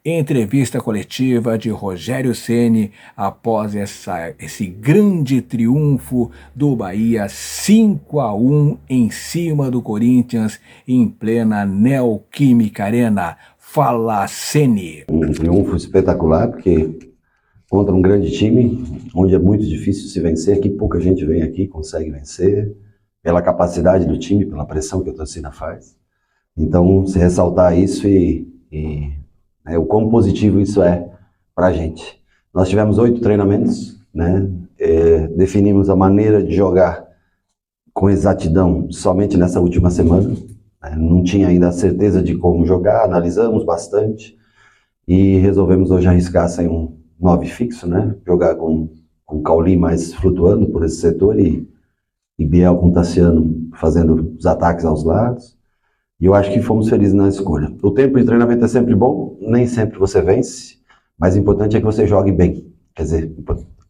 Entrevista coletiva de Rogério Ceni após esse grande triunfo do Bahia 5-1 em cima do Corinthians em plena Neoquímica Arena. Fala, Ceni. Um triunfo espetacular, porque contra um grande time, onde é muito difícil se vencer, que pouca gente vem aqui consegue vencer, pela capacidade do time, pela pressão que a torcida faz. Então, se ressaltar isso o quão positivo isso é para a gente. Nós tivemos 8 treinamentos, né? Definimos a maneira de jogar com exatidão somente nessa última semana. Não tinha ainda a certeza de como jogar, analisamos bastante e resolvemos hoje arriscar sem um 9 fixo, né? Jogar com Cauli mais flutuando por esse setor e Biel com Tassiano fazendo os ataques aos lados. E eu acho que fomos felizes na escolha. O tempo de treinamento é sempre bom, nem sempre você vence, mas o importante é que você jogue bem. Quer dizer,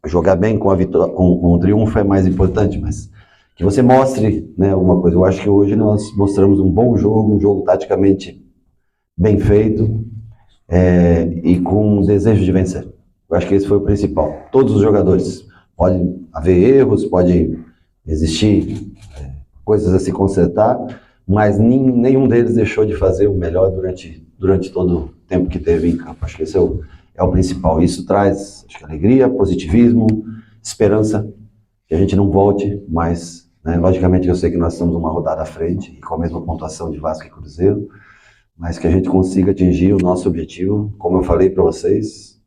jogar bem com a vitória, com o triunfo é mais importante, mas que você mostre, né, alguma coisa. Eu acho que hoje nós mostramos um bom jogo, um jogo taticamente bem feito e com um desejo de vencer. Eu acho que esse foi o principal. Todos os jogadores, pode haver erros, pode existir coisas a se consertar, mas nenhum deles deixou de fazer o melhor durante todo o tempo que teve em campo. Acho que esse é o principal. Isso traz, acho que, alegria, positivismo, esperança, que a gente não volte, mas, né, logicamente eu sei que nós estamos uma rodada à frente, e com a mesma pontuação de Vasco e Cruzeiro, mas que a gente consiga atingir o nosso objetivo. Como eu falei para vocês,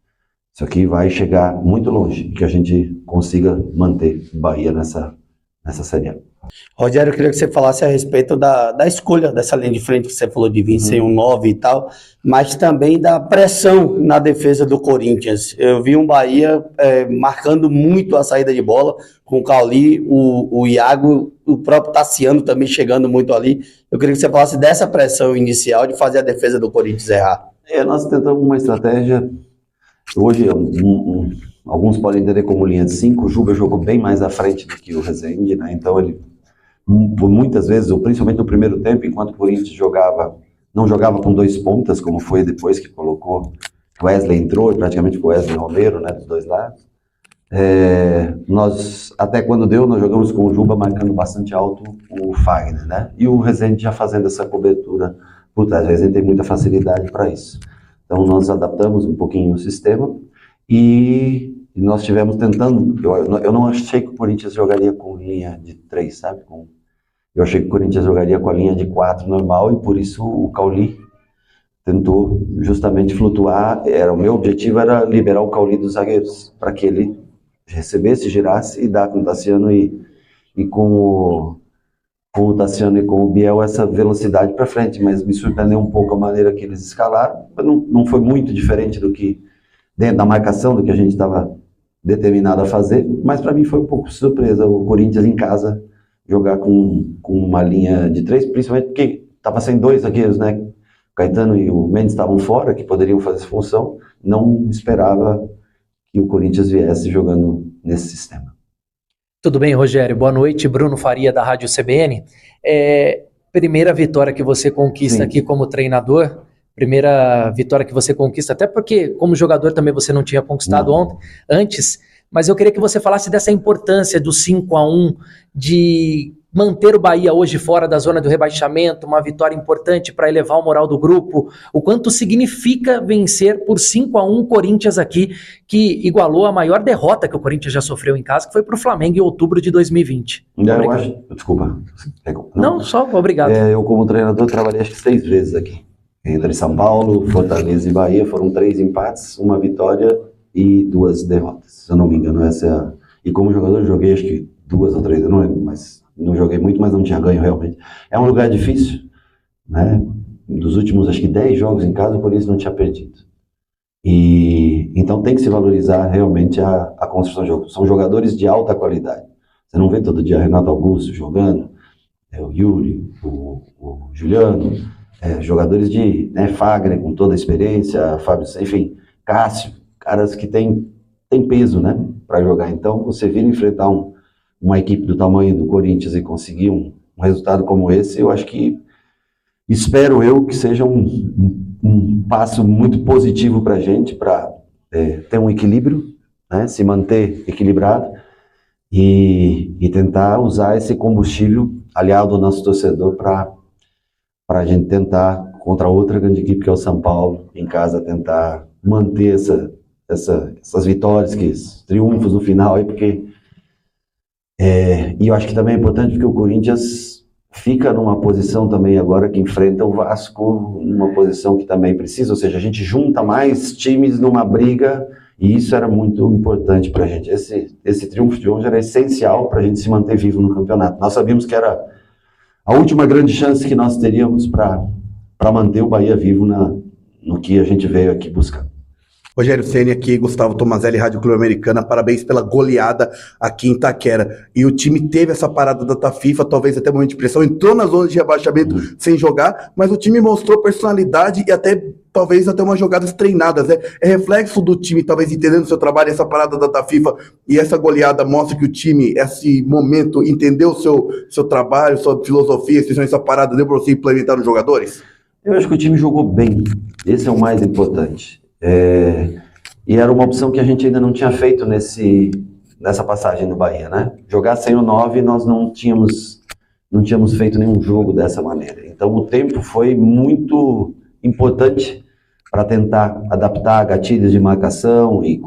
isso aqui vai chegar muito longe, que a gente consiga manter o Bahia nessa Série A. Rogério, eu queria que você falasse a respeito da escolha dessa linha de frente que você falou de vir sem um 9 e tal, mas também da pressão na defesa do Corinthians. Eu vi um Bahia marcando muito a saída de bola, com o Cauli, o Iago, o próprio Tassiano também chegando muito ali. Eu queria que você falasse dessa pressão inicial de fazer a defesa do Corinthians errar. Nós tentamos uma estratégia, hoje alguns podem entender como linha de 5, o Juba jogou bem mais à frente do que o Rezende, né? Então ele, por muitas vezes, ou principalmente no primeiro tempo, enquanto o Corinthians não jogava com 2 pontas, como foi depois que colocou, o Wesley entrou, e praticamente foi o Wesley Romero, né, dos dois lados. Nós, até quando deu, nós jogamos com o Juba marcando bastante alto o Fagner, né? E o Rezende já fazendo essa cobertura por trás. O Rezende tem muita facilidade para isso. Então nós adaptamos um pouquinho o sistema e nós estivemos tentando. Eu não achei que o Corinthians jogaria com linha de 3, sabe? Eu achei que o Corinthians jogaria com a linha de 4 normal, e por isso o Cauli tentou justamente flutuar. O meu objetivo era liberar o Cauli dos zagueiros, para que ele recebesse, girasse e dar com o Tassiano e com o Tassiano e com o Biel essa velocidade para frente. Mas me surpreendeu um pouco a maneira que eles escalaram. Não foi muito diferente do que dentro da marcação, do que a gente estava determinado a fazer, mas para mim foi um pouco surpresa o Corinthians em casa jogar com uma linha de 3, principalmente porque estava sem 2 zagueiros, né? O Caetano e o Mendes estavam fora, que poderiam fazer essa função. Não esperava que o Corinthians viesse jogando nesse sistema. Tudo bem, Rogério? Boa noite. Bruno Faria, da Rádio CBN. Primeira vitória que você conquista Sim. aqui como treinador, primeira vitória que você conquista, até porque como jogador também você não tinha conquistado antes, mas eu queria que você falasse dessa importância do 5-1, de manter o Bahia hoje fora da zona do rebaixamento, uma vitória importante para elevar o moral do grupo, o quanto significa vencer por 5-1 Corinthians aqui, que igualou a maior derrota que o Corinthians já sofreu em casa, que foi para o Flamengo em outubro de 2020. Desculpa. Não, só obrigado. Eu como treinador trabalhei acho que 6 vezes aqui. Entre São Paulo, Fortaleza e Bahia, foram 3 empates, 1 vitória e 2 derrotas. Se eu não me engano, essa E como jogador, eu joguei acho que 2 ou 3, eu não lembro, mas não joguei muito, mas não tinha ganho realmente. É um lugar difícil, né? Dos últimos, acho que 10 jogos em casa, o Corinthians não tinha perdido. Então tem que se valorizar realmente a construção de jogo. São jogadores de alta qualidade. Você não vê todo dia Renato Augusto jogando, o Yuri, o Juliano, jogadores de Fagner com toda a experiência, Fábio, enfim, Cássio, caras que têm peso, né, para jogar. Então você vir enfrentar uma equipe do tamanho do Corinthians e conseguir um resultado como esse, eu acho que, espero eu, que seja um um passo muito positivo para a gente, para ter um equilíbrio, né? Se manter equilibrado e tentar usar esse combustível aliado ao nosso torcedor para a gente tentar, contra outra grande equipe que é o São Paulo, em casa, tentar manter essas vitórias, esses triunfos no final, aí, porque e eu acho que também é importante porque o Corinthians fica numa posição também agora que enfrenta o Vasco, numa posição que também precisa, ou seja, a gente junta mais times numa briga, e isso era muito importante para a gente. Esse triunfo de hoje era essencial para a gente se manter vivo no campeonato. Nós sabíamos que era a última grande chance que nós teríamos para manter o Bahia vivo no que a gente veio aqui buscar. Rogério Ceni aqui, Gustavo Tomazelli, Rádio Clube Americana, parabéns pela goleada aqui em Itaquera. E o time teve essa parada da FIFA, talvez até momento de pressão, entrou na zona de rebaixamento sem jogar, mas o time mostrou personalidade e talvez até umas jogadas treinadas. É reflexo do time, talvez entendendo o seu trabalho, essa parada da FIFA e essa goleada mostra que o time, esse momento, entendeu o seu trabalho, sua filosofia, essa parada deu para você implementar nos jogadores? Eu acho que o time jogou bem, esse é o mais importante. E era uma opção que a gente ainda não tinha feito nessa passagem no Bahia, né? Jogar sem o 9, nós não tínhamos feito nenhum jogo dessa maneira. Então o tempo foi muito importante para tentar adaptar gatilhos de marcação e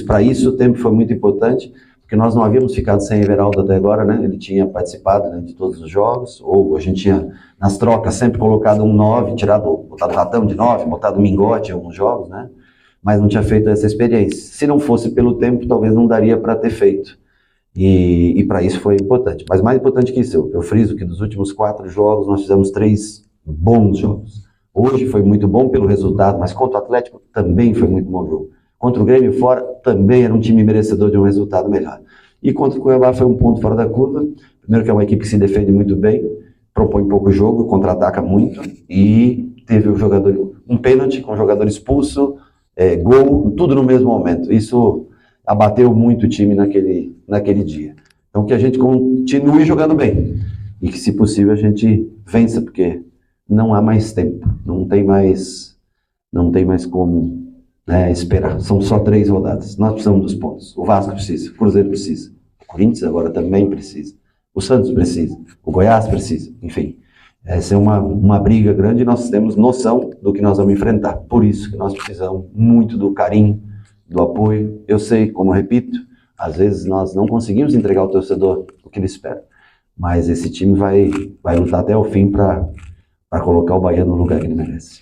para isso o tempo foi muito importante, porque nós não havíamos ficado sem Everaldo até agora, né? Ele tinha participado, né, de todos os jogos, ou a gente tinha nas trocas sempre colocado um 9, botado o Ratão de 9, botado o Mingote em alguns jogos, né? Mas não tinha feito essa experiência. Se não fosse pelo tempo, talvez não daria para ter feito. E para isso foi importante. Mas mais importante que isso, eu friso que dos últimos 4 jogos, nós fizemos 3 bons jogos. Hoje foi muito bom pelo resultado, mas contra o Atlético também foi muito bom jogo. Contra o Grêmio fora, também era um time merecedor de um resultado melhor. E contra o Cuiabá foi um ponto fora da curva. Primeiro que é uma equipe que se defende muito bem, propõe pouco jogo, contra-ataca muito, e teve um pênalti com o jogador expulso, gol, tudo no mesmo momento. Isso abateu muito o time naquele dia. Então que a gente continue jogando bem e que, se possível, a gente vença, porque não há mais tempo, não tem mais como esperar. São só 3 rodadas. Nós precisamos dos pontos. O Vasco precisa, o Cruzeiro precisa, o Corinthians agora também precisa, o Santos precisa, o Goiás precisa, enfim. Essa é uma briga grande e nós temos noção do que nós vamos enfrentar. Por isso que nós precisamos muito do carinho, do apoio. Eu sei, como eu repito, às vezes nós não conseguimos entregar ao torcedor o que ele espera, mas esse time vai lutar até o fim para colocar o Bahia no lugar que ele merece.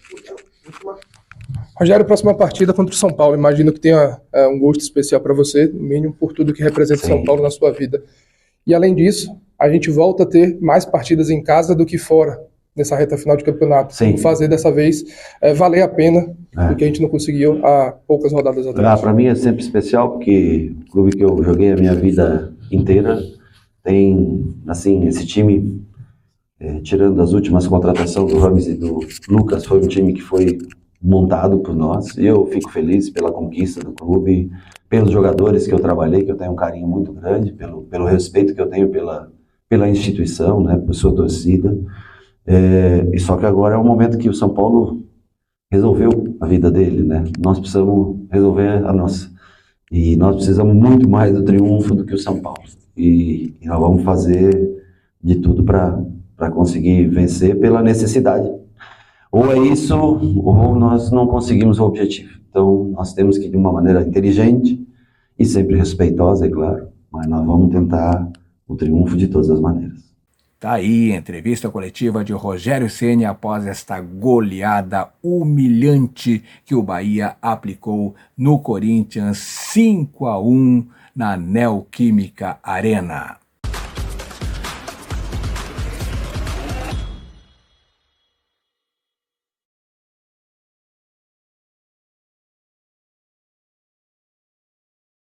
Rogério, próxima partida contra o São Paulo. Imagino que tenha um gosto especial para você, no mínimo por tudo que representa São Paulo na sua vida. E além disso, a gente volta a ter mais partidas em casa do que fora nessa reta final de campeonato. Sim. Fazer dessa vez valer a pena, porque a gente não conseguiu há poucas rodadas atrás. Para mim é sempre especial, porque o clube que eu joguei a minha vida inteira tem, assim, esse time, tirando as últimas contratações do Rames e do Lucas, foi um time que foi montado por nós. Eu fico feliz pela conquista do clube, pelos jogadores que eu trabalhei, que eu tenho um carinho muito grande, pelo respeito que eu tenho pela instituição, né, por sua torcida. E só que agora é o momento que o São Paulo resolveu a vida dele, né? Nós precisamos resolver a nossa. E nós precisamos muito mais do triunfo do que o São Paulo. E nós vamos fazer de tudo para conseguir vencer pela necessidade. Ou é isso, ou nós não conseguimos o objetivo. Então, nós temos que, de uma maneira inteligente e sempre respeitosa, é claro, mas nós vamos tentar o triunfo de todas as maneiras. Tá aí a entrevista coletiva de Rogério Ceni após esta goleada humilhante que o Bahia aplicou no Corinthians 5-1 na Neoquímica Arena.